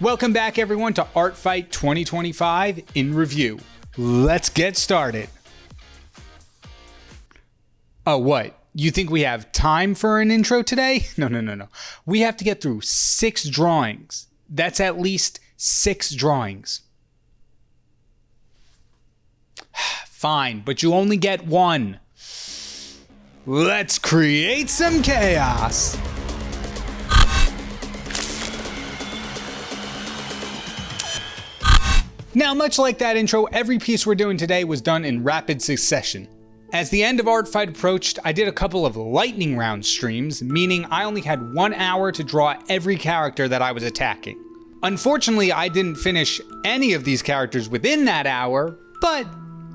Welcome back everyone to Art Fight 2025 in review. Let's get started. Oh, what? You think we have time for an intro today? No. We have to get through 6 drawings. That's at least 6 drawings. Fine, but you only get 1. Let's create some chaos. Now, much like that intro, every piece we're doing today was done in rapid succession. As the end of Art Fight approached, I did a couple of lightning round streams, meaning I only had 1 hour to draw every character that I was attacking. Unfortunately, I didn't finish any of these characters within that hour, but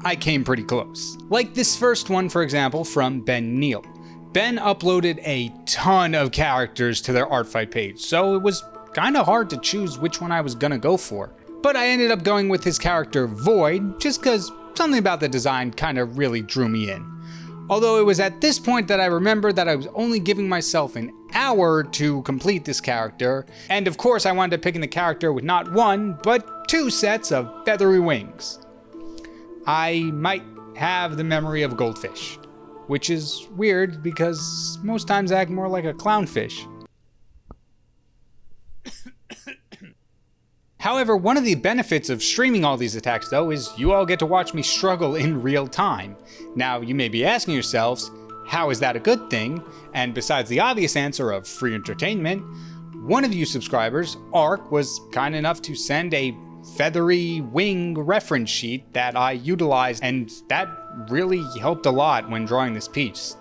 I came pretty close. Like this first one, for example, from Ben Neal. Ben uploaded a ton of characters to their Art Fight page, so it was kinda hard to choose which one I was gonna go for. But I ended up going with his character Void, just cause something about the design kinda really drew me in. Although it was at this point that I remembered that I was only giving myself an hour to complete this character, and of course I wound up picking the character with not 1, but 2 sets of feathery wings. I might have the memory of a goldfish, which is weird because most times I act more like a clownfish. However, one of the benefits of streaming all these attacks though is you all get to watch me struggle in real time. Now you may be asking yourselves, how is that a good thing? And besides the obvious answer of free entertainment, one of you subscribers, Ark, was kind enough to send a feathery wing reference sheet that I utilized, and that really helped a lot when drawing this piece.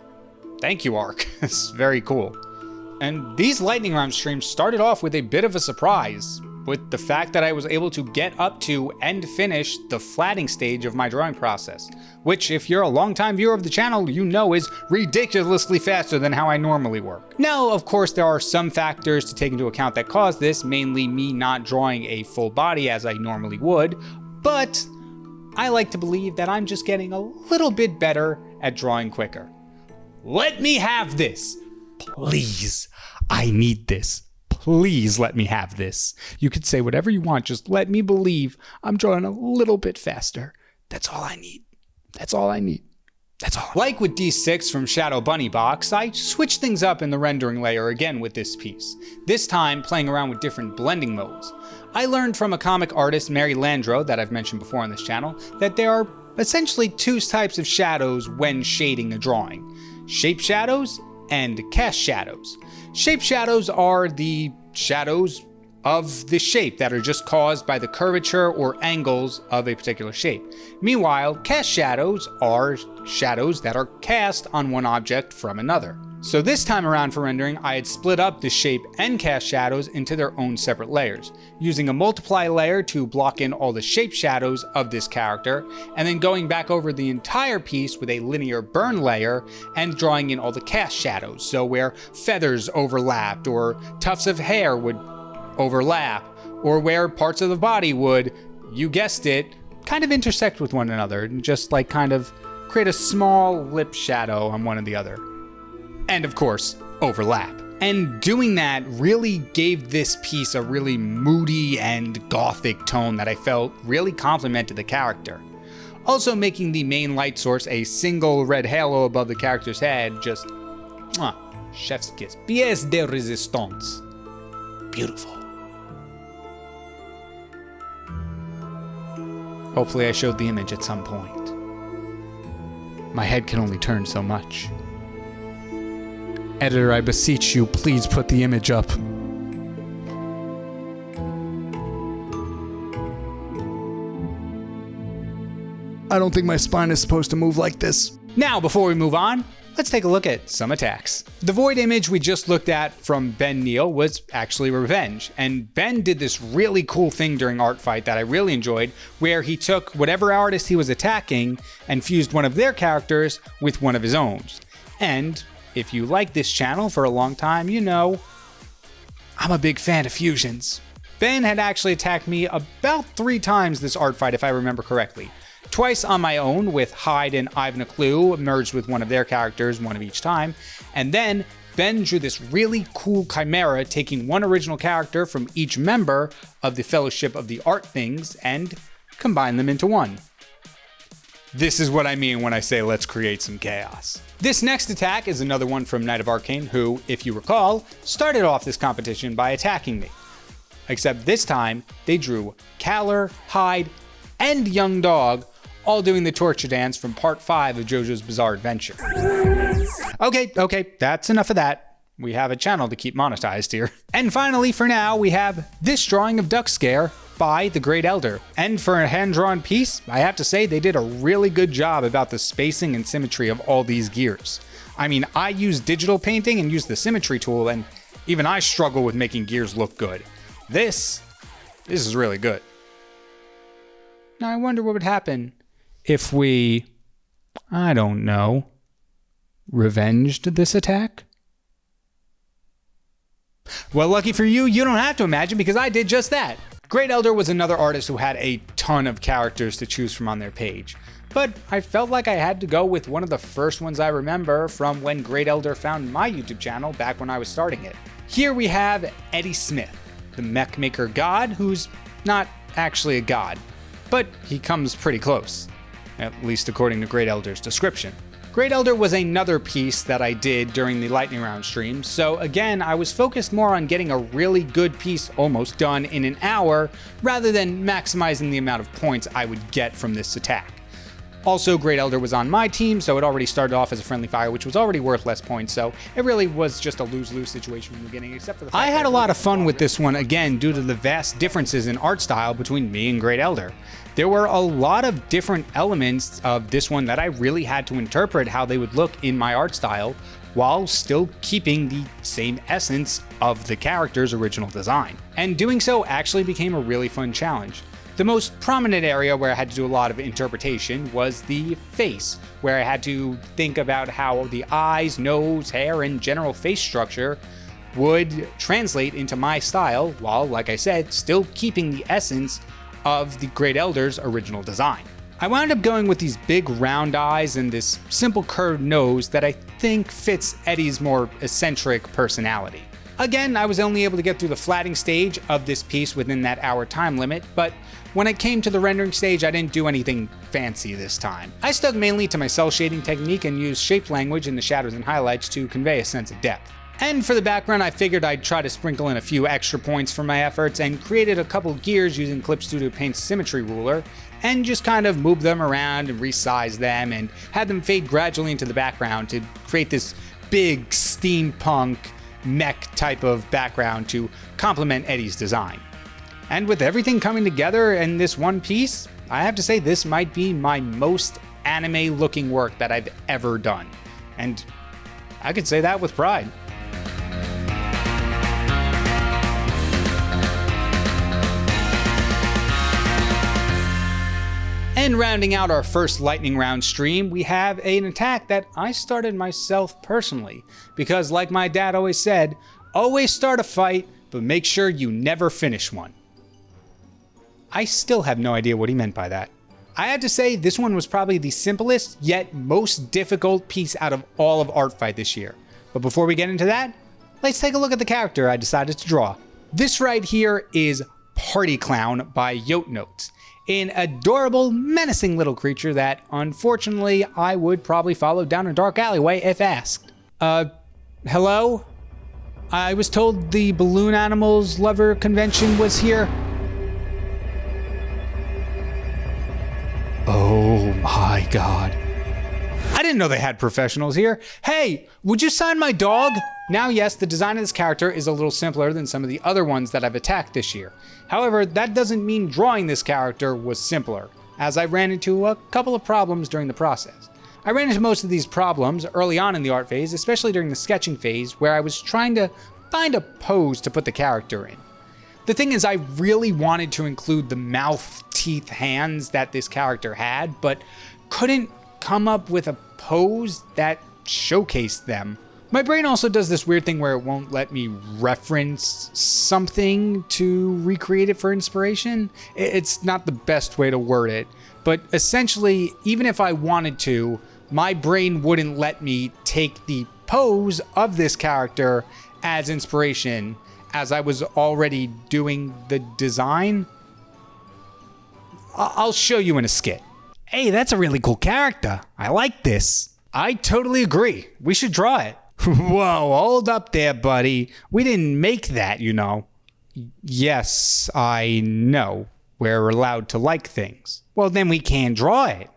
Thank you, Ark. It's very cool. And these lightning round streams started off with a bit of a surprise, with the fact that I was able to get up to and finish the flatting stage of my drawing process, which if you're a longtime viewer of the channel, you know is ridiculously faster than how I normally work. Now, of course, there are some factors to take into account that cause this, mainly me not drawing a full body as I normally would, but I like to believe that I'm just getting a little bit better at drawing quicker. Let me have this! Please, I need this. Please let me have this. You could say whatever you want, just let me believe I'm drawing a little bit faster. That's all I need. That's all I need. That's all. Like with D6 from Shadow Bunny Box, I switched things up in the rendering layer again with this piece, this time playing around with different blending modes. I learned from a comic artist, Mary Landreau, that I've mentioned before on this channel, that there are essentially 2 types of shadows when shading a drawing: shape shadows and cast shadows. Shape shadows are the shadows of the shape that are just caused by the curvature or angles of a particular shape. Meanwhile, cast shadows are shadows that are cast on one object from another. So this time around for rendering, I had split up the shape and cast shadows into their own separate layers, using a multiply layer to block in all the shape shadows of this character, and then going back over the entire piece with a linear burn layer and drawing in all the cast shadows, so where feathers overlapped, or tufts of hair would overlap, or where parts of the body would, you guessed it, kind of intersect with one another, and just like kind of create a small lip shadow on one or the other. And of course, overlap. And doing that really gave this piece a really moody and gothic tone that I felt really complemented the character. Also making the main light source a single red halo above the character's head just, chef's kiss. Pièce de résistance. Beautiful. Hopefully I showed the image at some point. My head can only turn so much. Editor, I beseech you, please put the image up. I don't think my spine is supposed to move like this. Now, before we move on, let's take a look at some attacks. The Void image we just looked at from Ben Neal was actually Revenge, and Ben did this really cool thing during Art Fight that I really enjoyed, where he took whatever artist he was attacking and fused one of their characters with one of his own. And if you like this channel for a long time, you know I'm a big fan of fusions. Ben had actually attacked me about 3 times this Art Fight if I remember correctly. Twice on my own with Hyde and Ivan Clue merged with one of their characters, one of each time, and then Ben drew this really cool chimera taking one original character from each member of the Fellowship of the Art Things and combine them into one. This is what I mean when I say let's create some chaos. This next attack is another one from Knight of Arcane who, if you recall, started off this competition by attacking me. Except this time, they drew Caller, Hyde, and Young Dog, all doing the torture dance from part 5 of JoJo's Bizarre Adventure. Okay, that's enough of that. We have a channel to keep monetized here. And finally, for now, we have this drawing of Duck Scare by the Great Elder. And for a hand-drawn piece, I have to say they did a really good job about the spacing and symmetry of all these gears. I mean, I use digital painting and use the symmetry tool, and even I struggle with making gears look good. This is really good. Now I wonder what would happen if we, I don't know, revenged this attack? Well, lucky for you, you don't have to imagine because I did just that. Great Elder was another artist who had a ton of characters to choose from on their page, but I felt like I had to go with one of the first ones I remember from when Great Elder found my YouTube channel back when I was starting it. Here we have Eddie Smith, the mech maker god who's not actually a god, but he comes pretty close, at least according to Great Elder's description. Great Elder was another piece that I did during the lightning round stream, so again, I was focused more on getting a really good piece almost done in an hour, rather than maximizing the amount of points I would get from this attack. Also, Great Elder was on my team, so it already started off as a friendly fire, which was already worth less points, so it really was just a lose-lose situation from the beginning, except for the fact I had a lot of fun with this one, again, due to the vast differences in art style between me and Great Elder. There were a lot of different elements of this one that I really had to interpret how they would look in my art style, while still keeping the same essence of the character's original design. And doing so actually became a really fun challenge. The most prominent area where I had to do a lot of interpretation was the face, where I had to think about how the eyes, nose, hair, and general face structure would translate into my style, while, like I said, still keeping the essence of the Great Elder's original design. I wound up going with these big round eyes and this simple curved nose that I think fits Eddie's more eccentric personality. Again, I was only able to get through the flatting stage of this piece within that hour time limit, but when it came to the rendering stage, I didn't do anything fancy this time. I stuck mainly to my cell shading technique and used shape language in the shadows and highlights to convey a sense of depth. And for the background, I figured I'd try to sprinkle in a few extra points for my efforts and created a couple gears using Clip Studio Paint's symmetry ruler, and just kind of moved them around and resized them and had them fade gradually into the background to create this big steampunk mech type of background to complement Eddie's design. And with everything coming together in this one piece, I have to say this might be my most anime looking work that I've ever done. And I could say that with pride. And rounding out our first lightning round stream, we have an attack that I started myself personally, because like my dad always said, always start a fight, but make sure you never finish one. I still have no idea what he meant by that. I have to say this one was probably the simplest yet most difficult piece out of all of Art Fight this year. But before we get into that, let's take a look at the character I decided to draw. This right here is Party Clown by Yote Notes, an adorable, menacing little creature that, unfortunately, I would probably follow down a dark alleyway if asked. Hello? I was told the Balloon Animals Lover Convention was here. Oh my god. I didn't know they had professionals here. Hey, would you sign my dog? Now, yes, the design of this character is a little simpler than some of the other ones that I've attacked this year. However, that doesn't mean drawing this character was simpler, as I ran into a couple of problems during the process. I ran into most of these problems early on in the art phase, especially during the sketching phase, where I was trying to find a pose to put the character in. The thing is, I really wanted to include the mouth, teeth, hands that this character had, but couldn't come up with a pose that showcased them. My brain also does this weird thing where it won't let me reference something to recreate it for inspiration. It's not the best way to word it, but essentially, even if I wanted to, my brain wouldn't let me take the pose of this character as inspiration, as I was already doing the design. I'll show you in a skit. Hey, that's a really cool character. I like this. I totally agree. We should draw it. Whoa, hold up there, buddy. We didn't make that, you know. Yes, I know. We're allowed to like things. Well, then we can't draw it.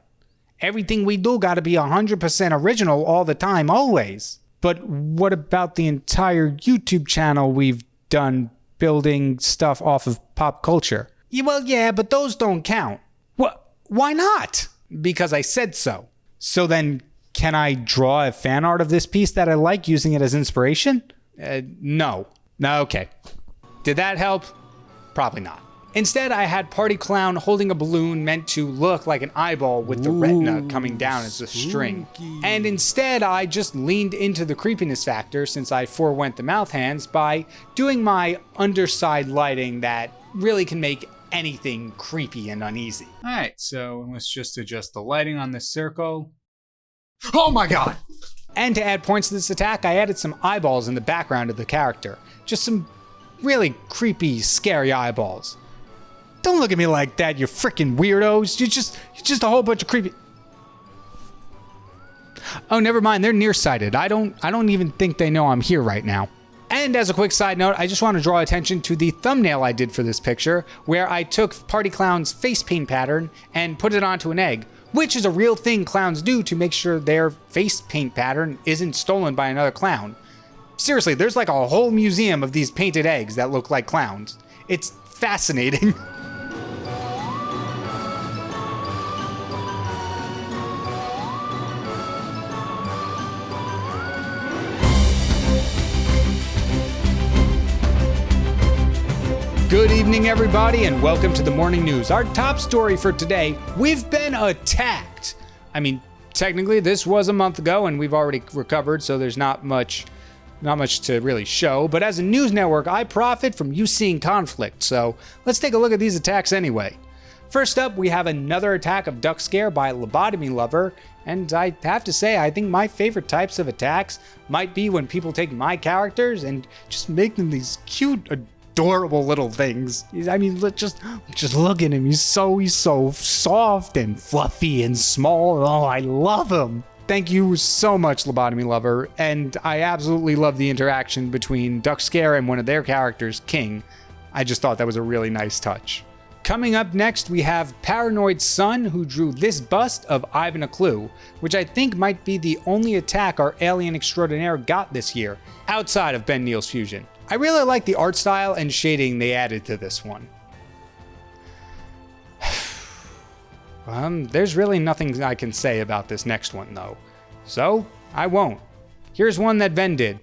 Everything we do gotta be 100% original all the time, always. But what about the entire YouTube channel we've done building stuff off of pop culture? Yeah, well, yeah, but those don't count. What? Why not? Because I said so. So then, can I draw a fan art of this piece that I like using it as inspiration? No. No, okay. Did that help? Probably not. Instead, I had Party Clown holding a balloon meant to look like an eyeball with the retina coming down as a string. And instead, I just leaned into the creepiness factor since I forewent the mouth hands by doing my underside lighting that really can make anything creepy and uneasy. All right, so let's just adjust the lighting on this circle. Oh my god! And to add points to this attack, I added some eyeballs in the background of the character. Just some really creepy, scary eyeballs. Don't look at me like that, you freaking weirdos. You're just a whole bunch of creepy... Oh, never mind, they're nearsighted. I don't even think they know I'm here right now. And as a quick side note, I just want to draw attention to the thumbnail I did for this picture, where I took Party Clown's face paint pattern and put it onto an egg, which is a real thing clowns do to make sure their face paint pattern isn't stolen by another clown. Seriously, there's like a whole museum of these painted eggs that look like clowns. It's fascinating. Good evening, everybody, and welcome to the morning news. Our top story for today, we've been attacked. I mean, technically this was a month ago and we've already recovered, so there's not much to really show. But as a news network, I profit from you seeing conflict, so let's take a look at these attacks anyway. First up, we have another attack of Duck Scare by Lobotomy Lover, and I have to say, I think my favorite types of attacks might be when people take my characters and just make them these cute, adorable little things. I mean, just look at him. He's so soft and fluffy and small. Oh, I love him. Thank you so much, Lobotomy Lover. And I absolutely love the interaction between Duck Scare and one of their characters, King. I just thought that was a really nice touch. Coming up next, we have Paranoid Sun, who drew this bust of Ivan a Clue, which I think might be the only attack our alien extraordinaire got this year, outside of Ben Neal's fusion. I really like the art style and shading they added to this one. There's really nothing I can say about this next one, though. So, I won't. Here's one that Ven did.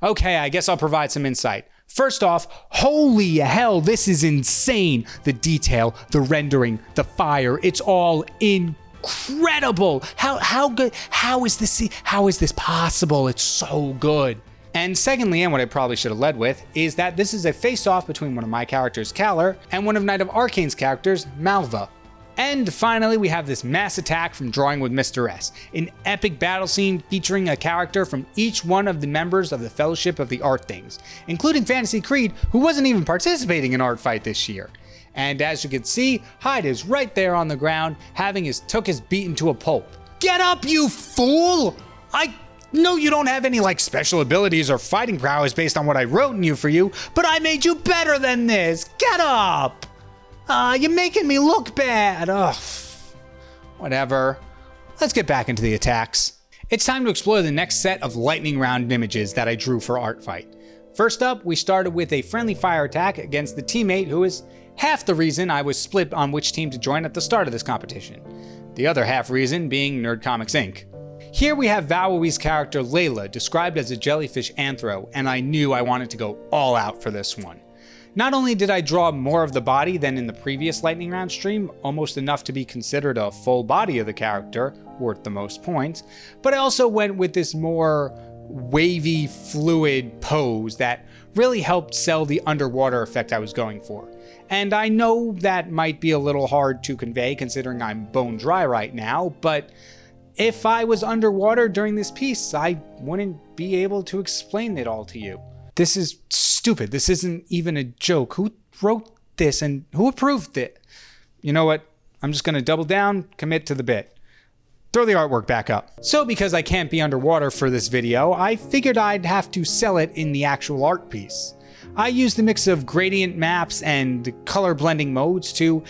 Okay, I guess I'll provide some insight. First off, holy hell, this is insane. The detail, the rendering, the fire, it's all incredible. How good? How is this possible? It's so good. And secondly, and what I probably should have led with, is that this is a face-off between one of my characters, Kalar, and one of Knight of Arcane's characters, Malva. And finally, we have this mass attack from Drawing with Mr. S, an epic battle scene featuring a character from each one of the members of the Fellowship of the Art Things, including Fantasy Creed, who wasn't even participating in Art Fight this year. And as you can see, Hyde is right there on the ground, having his tuchus beaten to a pulp. Get up, you fool! I know you don't have any special abilities or fighting prowess based on what I wrote in you for you, but I made you better than this! Get up! You're making me look bad. Ugh. Whatever. Let's get back into the attacks. It's time to explore the next set of lightning round images that I drew for Art Fight. First up, we started with a friendly fire attack against the teammate who is half the reason I was split on which team to join at the start of this competition. The other half reason being Nerd Comics Inc. Here we have Vowowie's character Layla, described as a jellyfish anthro, and I knew I wanted to go all out for this one. Not only did I draw more of the body than in the previous lightning round stream, almost enough to be considered a full body of the character, worth the most points, but I also went with this more wavy, fluid pose that really helped sell the underwater effect I was going for. And I know that might be a little hard to convey considering I'm bone dry right now, but if I was underwater during this piece, I wouldn't be able to explain it all to you. This is stupid. This isn't even a joke. Who wrote this and who approved it? You know what? I'm just gonna double down, commit to the bit. Throw the artwork back up. So because I can't be underwater for this video, I figured I'd have to sell it in the actual art piece. I used a mix of gradient maps and color blending modes to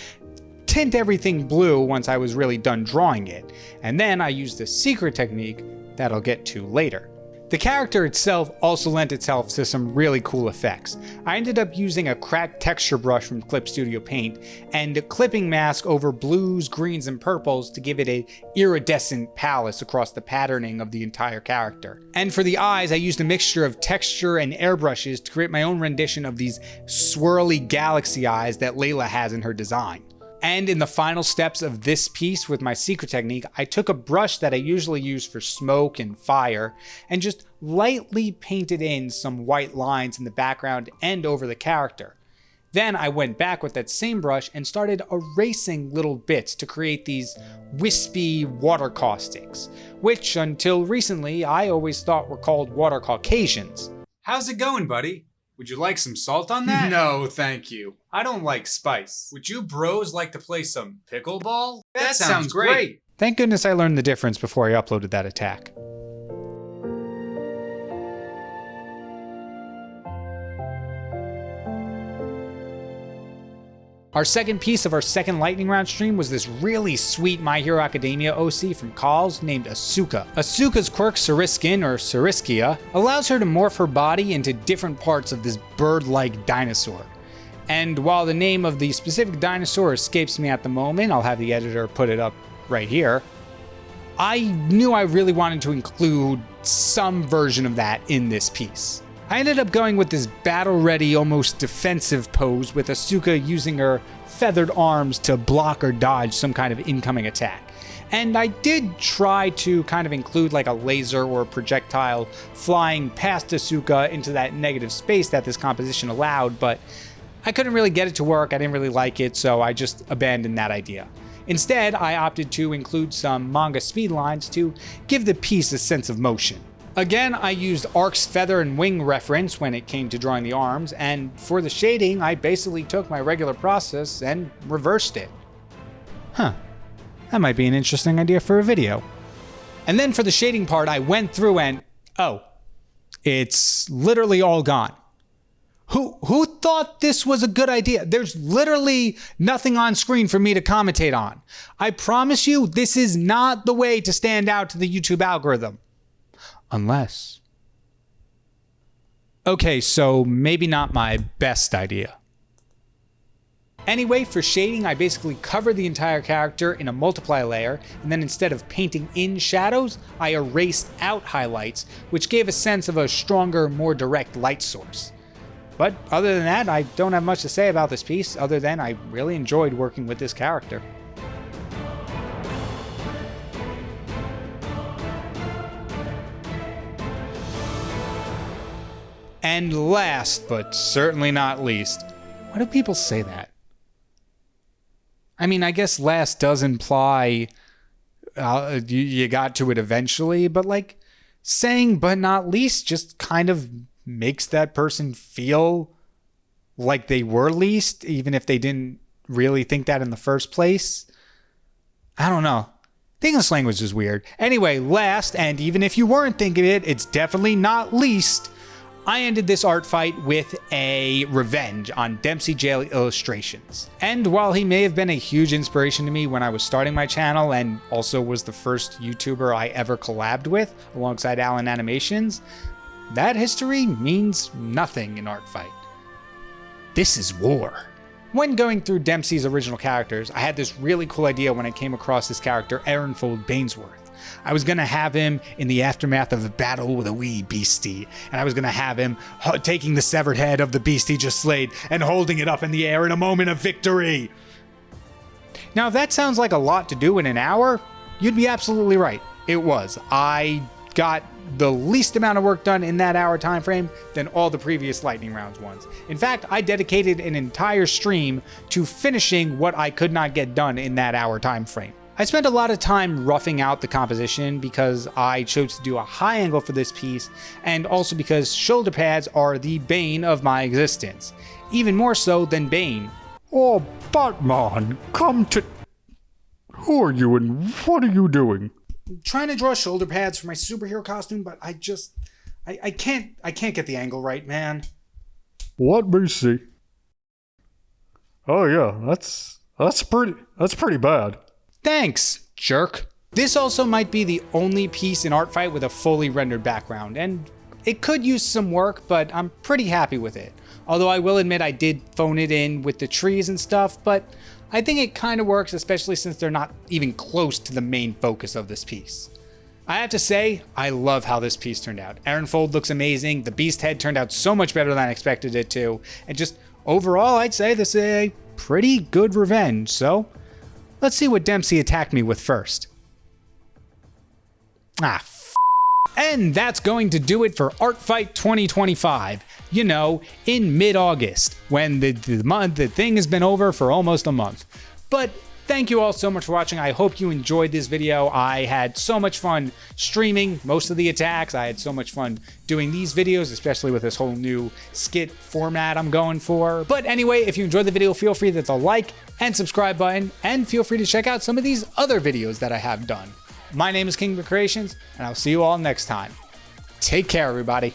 tint everything blue once I was really done drawing it, and then I used a secret technique that I'll get to later. The character itself also lent itself to some really cool effects. I ended up using a cracked texture brush from Clip Studio Paint and a clipping mask over blues, greens, and purples to give it an iridescent palette across the patterning of the entire character. And for the eyes, I used a mixture of texture and airbrushes to create my own rendition of these swirly galaxy eyes that Layla has in her design. And in the final steps of this piece with my secret technique, I took a brush that I usually use for smoke and fire and just lightly painted in some white lines in the background and over the character. Then I went back with that same brush and started erasing little bits to create these wispy water caustics, which until recently I always thought were called water Caucasians. How's it going, buddy? Would you like some salt on that? No, thank you. I don't like spice. Would you bros like to play some pickleball? That sounds great. Thank goodness I learned the difference before I uploaded that attack. Our second piece of our second lightning round stream was this really sweet My Hero Academia OC from Calls named Asuka. Asuka's quirk Sariskin, or Sariskia, allows her to morph her body into different parts of this bird-like dinosaur. And while the name of the specific dinosaur escapes me at the moment, I'll have the editor put it up right here, I knew I really wanted to include some version of that in this piece. I ended up going with this battle-ready, almost defensive pose with Asuka using her feathered arms to block or dodge some kind of incoming attack. And I did try to kind of include like a laser or a projectile flying past Asuka into that negative space that this composition allowed, but I couldn't really get it to work, I didn't really like it, so I just abandoned that idea. Instead, I opted to include some manga speed lines to give the piece a sense of motion. Again, I used Ark's feather and wing reference when it came to drawing the arms, and for the shading, I basically took my regular process and reversed it. Huh, that might be an interesting idea for a video. And then for the shading part, I went through and, oh, it's literally all gone. Who thought this was a good idea? There's literally nothing on screen for me to commentate on. I promise you, this is not the way to stand out to the YouTube algorithm. Unless. Okay, so maybe not my best idea. Anyway, for shading, I basically covered the entire character in a multiply layer, and then instead of painting in shadows, I erased out highlights, which gave a sense of a stronger, more direct light source. But other than that, I don't have much to say about this piece, other than I really enjoyed working with this character. And last, but certainly not least, why do people say that? I mean, I guess last does imply you got to it eventually, but like saying but not least just kind of makes that person feel like they were least, even if they didn't really think that in the first place. I don't know. The English language is weird. Anyway, last, and even if you weren't thinking it, it's definitely not least, I ended this art fight with a revenge on Dempsey Jail Illustrations. And while he may have been a huge inspiration to me when I was starting my channel and also was the first YouTuber I ever collabed with alongside Alan Animations, that history means nothing in art fight. This is war. When going through Dempsey's original characters, I had this really cool idea when I came across this character, Aaronfold Bainsworth. I was going to have him in the aftermath of a battle with a wee beastie, and I was going to have him taking the severed head of the beast he just slayed and holding it up in the air in a moment of victory. Now, if that sounds like a lot to do in an hour, you'd be absolutely right. It was. I got the least amount of work done in that hour time frame than all the previous lightning rounds ones. In fact, I dedicated an entire stream to finishing what I could not get done in that hour time frame. I spent a lot of time roughing out the composition because I chose to do a high angle for this piece, and also because shoulder pads are the bane of my existence. Even more so than Bane. Oh, Batman, come to... Who are you and what are you doing? Trying to draw shoulder pads for my superhero costume, but I can't get the angle right, man. Let me see. Oh yeah, that's pretty bad. Thanks, jerk. This also might be the only piece in Art Fight with a fully rendered background, and it could use some work, but I'm pretty happy with it. Although I will admit I did phone it in with the trees and stuff, but I think it kind of works, especially since they're not even close to the main focus of this piece. I have to say, I love how this piece turned out. Aaronfold looks amazing, the beast head turned out so much better than I expected it to, and just overall I'd say this is a pretty good revenge, so let's see what Dempsey attacked me with first. And that's going to do it for Art Fight 2025. You know, in mid-August, when the thing has been over for almost a month. But thank you all so much for watching. I hope you enjoyed this video. I had so much fun streaming most of the attacks. I had so much fun doing these videos, especially with this whole new skit format I'm going for. But anyway, if you enjoyed the video, feel free to hit the like and subscribe button, and feel free to check out some of these other videos that I have done. My name is KyngPin Creations, and I'll see you all next time. Take care, everybody.